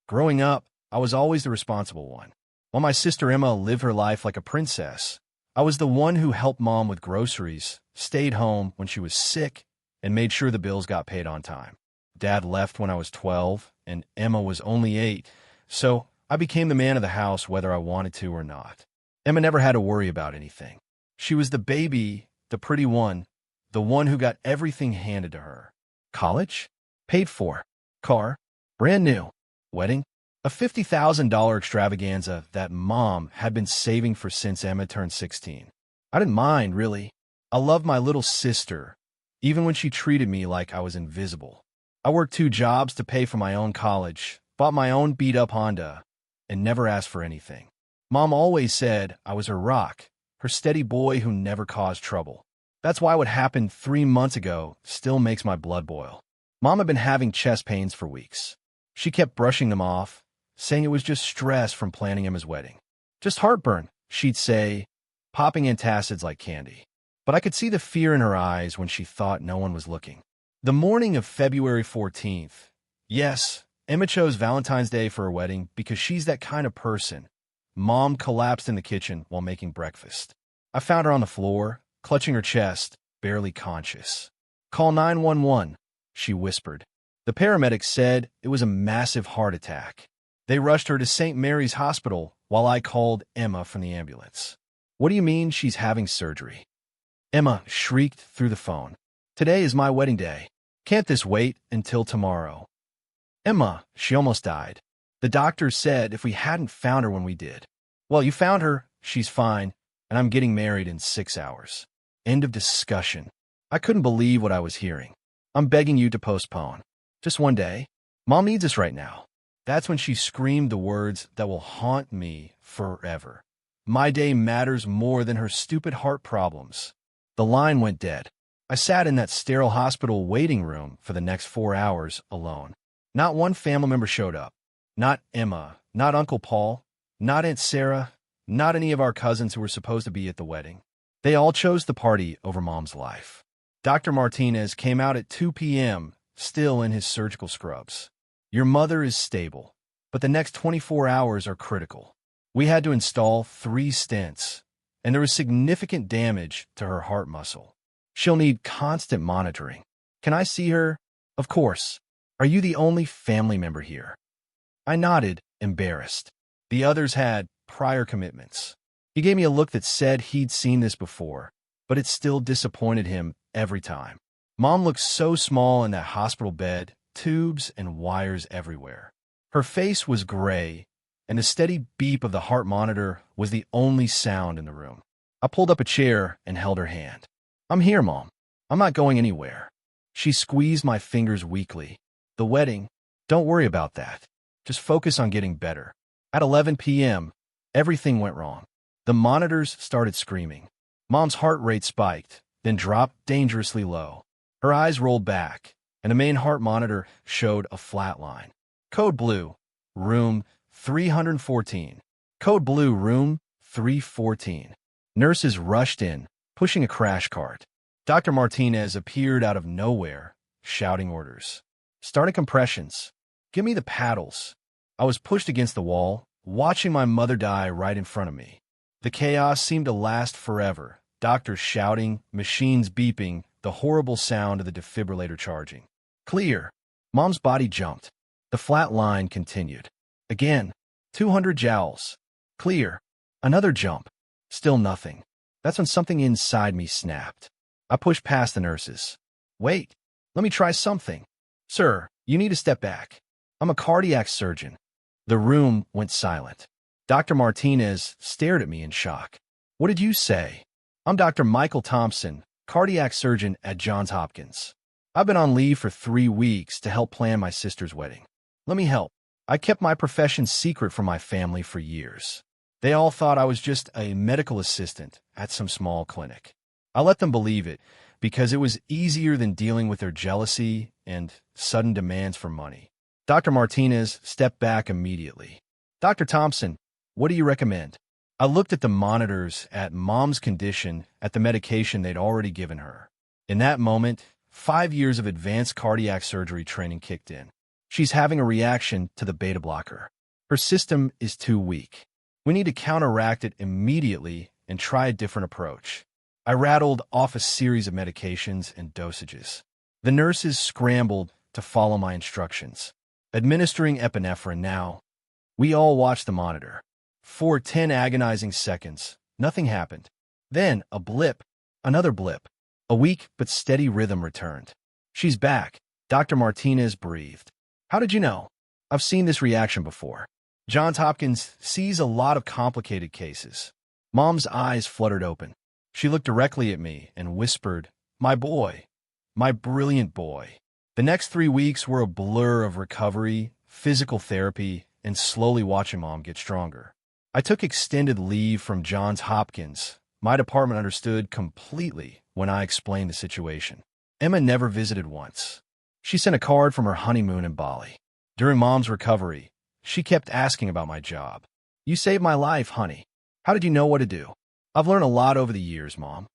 Growing up, I was always the responsible one. While my sister Emma lived her life like a princess, I was the one who helped Mom with groceries, stayed home when she was sick, and made sure the bills got paid on time. Dad left when I was 12, and Emma was only 8, so I became the man of the house whether I wanted to or not. Emma never had to worry about anything. She was the baby, the pretty one, the one who got everything handed to her. College? Paid for. Car? Brand new. Wedding? A $50,000 extravaganza that Mom had been saving for since Emma turned 16. I didn't mind, really. I loved my little sister, even when she treated me like I was invisible. I worked 2 jobs to pay for my own college, bought my own beat-up Honda, and never asked for anything. Mom always said I was her rock, her steady boy who never caused trouble. That's why what happened 3 months ago still makes my blood boil. Mom had been having chest pains for weeks. She kept brushing them off, saying it was just stress from planning Emma's wedding. Just heartburn, she'd say, popping antacids like candy. But I could see the fear in her eyes when she thought no one was looking. The morning of February 14th, yes, Emma chose Valentine's Day for her wedding because she's that kind of person. Mom collapsed in the kitchen while making breakfast. I found her on the floor, clutching her chest, barely conscious. "Call 911, she whispered. The paramedics said it was a massive heart attack. They rushed her to St. Mary's Hospital while I called Emma from the ambulance. "What do you mean she's having surgery?" Emma shrieked through the phone. "Today is my wedding day. Can't this wait until tomorrow?" "Emma, she almost died. The doctor said if we hadn't found her when we did." "Well, you found her, she's fine, and I'm getting married in 6 hours." End of discussion. I couldn't believe what I was hearing. "I'm begging you to postpone. Just one day. Mom needs us right now." That's when she screamed the words that will haunt me forever. "My day matters more than her stupid heart problems." The line went dead. I sat in that sterile hospital waiting room for the next 4 hours alone. Not one family member showed up. Not Emma, not Uncle Paul, not Aunt Sarah, not any of our cousins who were supposed to be at the wedding. They all chose the party over Mom's life. Dr. Martinez came out at 2 p.m., still in his surgical scrubs. "Your mother is stable, but the next 24 hours are critical. We had to install 3 stents, and there was significant damage to her heart muscle. She'll need constant monitoring. Can I see her?" "Of course. Are you the only family member here?" I nodded, embarrassed. The others had prior commitments. He gave me a look that said he'd seen this before, but it still disappointed him every time. Mom looked so small in that hospital bed, tubes and wires everywhere. Her face was gray, and the steady beep of the heart monitor was the only sound in the room. I pulled up a chair and held her hand. "I'm here, Mom. I'm not going anywhere." She squeezed my fingers weakly. "The wedding, don't worry about that. Just focus on getting better." At 11 p.m., everything went wrong. The monitors started screaming. Mom's heart rate spiked, then dropped dangerously low. Her eyes rolled back, and the main heart monitor showed a flat line. "Code blue, room 314. Code blue, room 314. Nurses rushed in, pushing a crash cart. Dr. Martinez appeared out of nowhere, shouting orders. "Starting compressions. Give me the paddles." I was pushed against the wall, watching my mother die right in front of me. The chaos seemed to last forever. Doctors shouting, machines beeping, the horrible sound of the defibrillator charging. "Clear." Mom's body jumped. The flat line continued. Again, 200 joules. "Clear." Another jump. Still nothing. That's when something inside me snapped. I pushed past the nurses. "Wait, let me try something." "Sir, you need to step back. I'm a cardiac surgeon." The room went silent. Dr. Martinez stared at me in shock. "What did you say?" "I'm Dr. Michael Thompson, cardiac surgeon at Johns Hopkins. I've been on leave for 3 weeks to help plan my sister's wedding. Let me help." I kept my profession secret from my family for years. They all thought I was just a medical assistant at some small clinic. I let them believe it because it was easier than dealing with their jealousy and sudden demands for money. Dr. Martinez stepped back immediately. "Dr. Thompson, what do you recommend?" I looked at the monitors, at Mom's condition, at the medication they'd already given her. In that moment, 5 years of advanced cardiac surgery training kicked in. She's having a reaction to the beta blocker. Her system is too weak. We need to counteract it immediately and try a different approach. I rattled off a series of medications and dosages. The nurses scrambled to follow my instructions. Administering epinephrine now. We all watched the monitor. For 10 agonizing seconds, nothing happened. Then, a blip, another blip. A weak but steady rhythm returned. She's back, Dr. Martinez breathed. How did you know? I've seen this reaction before. Johns Hopkins sees a lot of complicated cases. Mom's eyes fluttered open. She looked directly at me and whispered, "My boy, my brilliant boy." The next 3 weeks were a blur of recovery, physical therapy, and slowly watching Mom get stronger. I took extended leave from Johns Hopkins. My department understood completely when I explained the situation. Emma never visited once. She sent a card from her honeymoon in Bali. During Mom's recovery, she kept asking about my job. "You saved my life, honey. How did you know what to do?" "I've learned a lot over the years, Mom."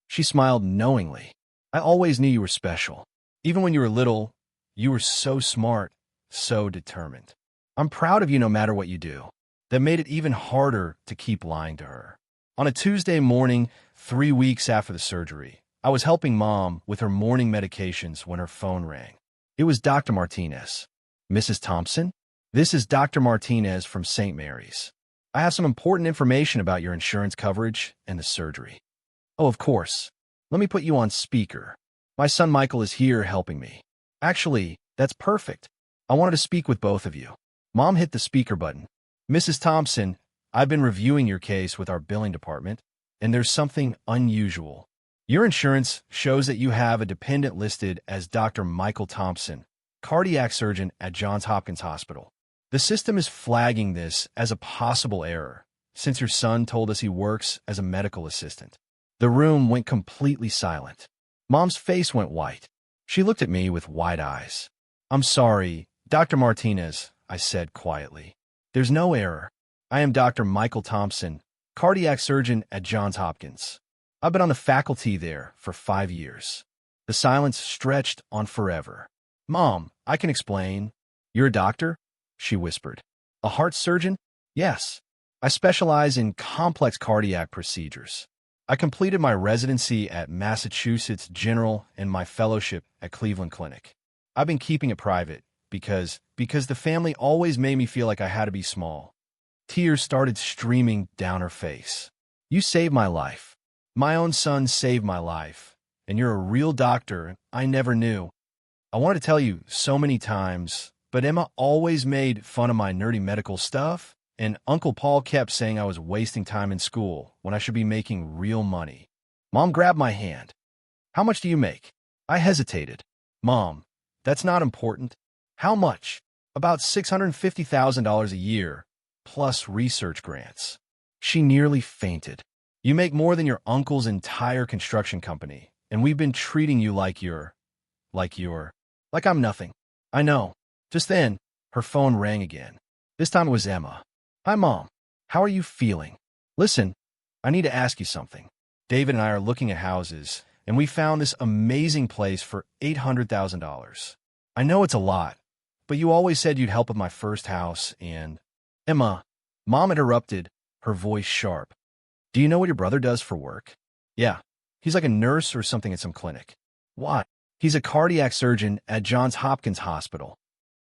She smiled knowingly. "I always knew you were special. Even when you were little, you were so smart, so determined. I'm proud of you no matter what you do." That made it even harder to keep lying to her. On a Tuesday morning, 3 weeks after the surgery, I was helping Mom with her morning medications when her phone rang. It was Dr. Martinez. "Mrs. Thompson? This is Dr. Martinez from St. Mary's. I have some important information about your insurance coverage and the surgery." "Oh, of course. Let me put you on speaker. My son Michael is here helping me." "Actually, that's perfect. I wanted to speak with both of you." Mom hit the speaker button. "Mrs. Thompson, I've been reviewing your case with our billing department, and there's something unusual. Your insurance shows that you have a dependent listed as Dr. Michael Thompson, cardiac surgeon at Johns Hopkins Hospital. The system is flagging this as a possible error, since your son told us he works as a medical assistant." The room went completely silent. Mom's face went white. She looked at me with wide eyes. "I'm sorry, Dr. Martinez," I said quietly. "There's no error. I am Dr. Michael Thompson, cardiac surgeon at Johns Hopkins. I've been on the faculty there for 5 years." The silence stretched on forever. "Mom, I can explain." "You're a doctor?" she whispered. "A heart surgeon?" "Yes. I specialize in complex cardiac procedures. I completed my residency at Massachusetts General and my fellowship at Cleveland Clinic. I've been keeping it private because the family always made me feel like I had to be small." Tears started streaming down her face. "You saved my life. My own son saved my life. And you're a real doctor I never knew. I wanted to tell you so many times, but Emma always made fun of my nerdy medical stuff, and Uncle Paul kept saying I was wasting time in school when I should be making real money." Mom grabbed my hand. "How much do you make?" I hesitated. "Mom, that's not important." "How much?" "About $650,000 a year, plus research grants." She nearly fainted. "You make more than your uncle's entire construction company, and we've been treating you like I'm nothing." "I know." Just then, her phone rang again. This time it was Emma. "Hi, Mom. How are you feeling? Listen, I need to ask you something. David and I are looking at houses, and we found this amazing place for $800,000. I know it's a lot, but you always said you'd help with my first house, and—" "Emma," Mom interrupted, her voice sharp. "Do you know what your brother does for work?" "Yeah. He's like a nurse or something at some clinic." "Why?" "He's a cardiac surgeon at Johns Hopkins Hospital."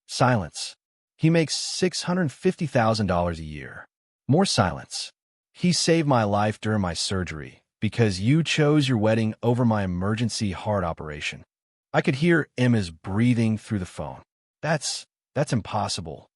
Silence. "He makes $650,000 a year." More silence. "He saved my life during my surgery because you chose your wedding over my emergency heart operation." I could hear Emma's breathing through the phone. That's impossible.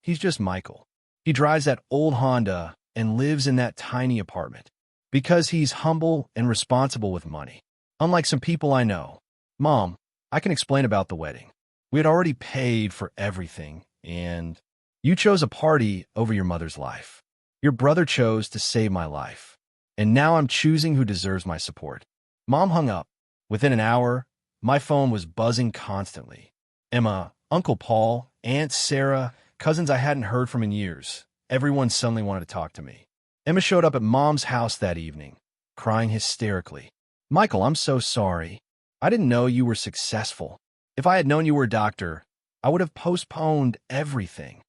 He's just Michael. He drives that old Honda and lives in that tiny apartment because he's humble and responsible with money. Unlike some people I know." "Mom, I can explain about the wedding. We had already paid for everything, and you chose a party over your mother's life. Your brother chose to save my life, and now I'm choosing who deserves my support." Mom hung up. Within an hour, my phone was buzzing constantly. Emma, Uncle Paul, Aunt Sarah, cousins I hadn't heard from in years. Everyone suddenly wanted to talk to me. Emma showed up at Mom's house that evening, crying hysterically. "Michael, I'm so sorry. I didn't know you were successful. If I had known you were a doctor, I would have postponed everything.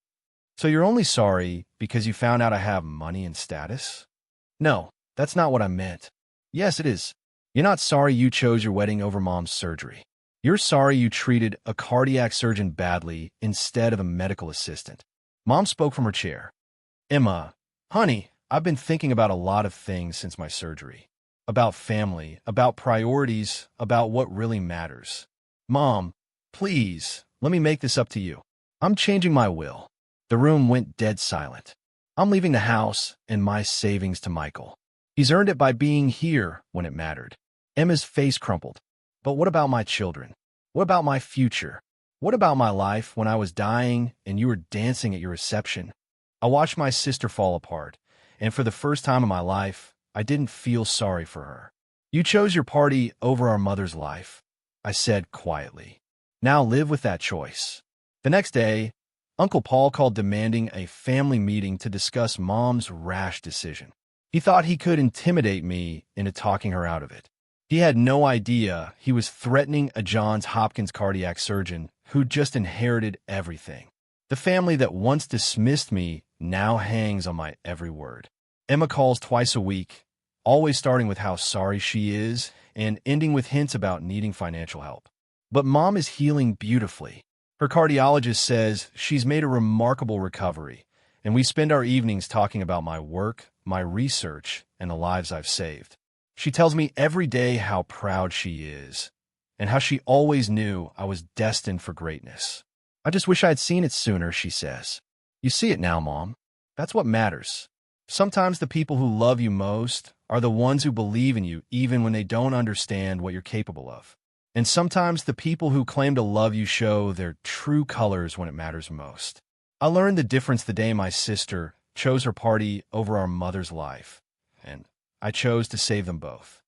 So you're only sorry because you found out I have money and status? No, that's not what I meant. Yes, it is. You're not sorry you chose your wedding over mom's surgery. You're sorry you treated a cardiac surgeon badly instead of a medical assistant. Mom spoke from her chair. Emma, honey, I've been thinking about a lot of things since my surgery. About family, about priorities, about what really matters. Mom, please, let me make this up to you. I'm changing my will. The room went dead silent. I'm leaving the house and my savings to Michael. He's earned it by being here when it mattered. Emma's face crumpled. But what about my children? What about my future? What about my life when I was dying and you were dancing at your reception? I watched my sister fall apart, and for the first time in my life, I didn't feel sorry for her. You chose your party over our mother's life, I said quietly. Now live with that choice. The next day, Uncle Paul called demanding a family meeting to discuss Mom's rash decision. He thought he could intimidate me into talking her out of it. He had no idea he was threatening a Johns Hopkins cardiac surgeon who'd just inherited everything. The family that once dismissed me now hangs on my every word. Emma calls twice a week, always starting with how sorry she is and ending with hints about needing financial help. But Mom is healing beautifully. Her cardiologist says she's made a remarkable recovery, and we spend our evenings talking about my work, my research, and the lives I've saved. She tells me every day how proud she is, and how she always knew I was destined for greatness. I just wish I had seen it sooner, she says. You see it now, Mom. That's what matters. Sometimes the people who love you most are the ones who believe in you even when they don't understand what you're capable of. And sometimes the people who claim to love you show their true colors when it matters most. I learned the difference the day my sister chose her party over our mother's life, and I chose to save them both.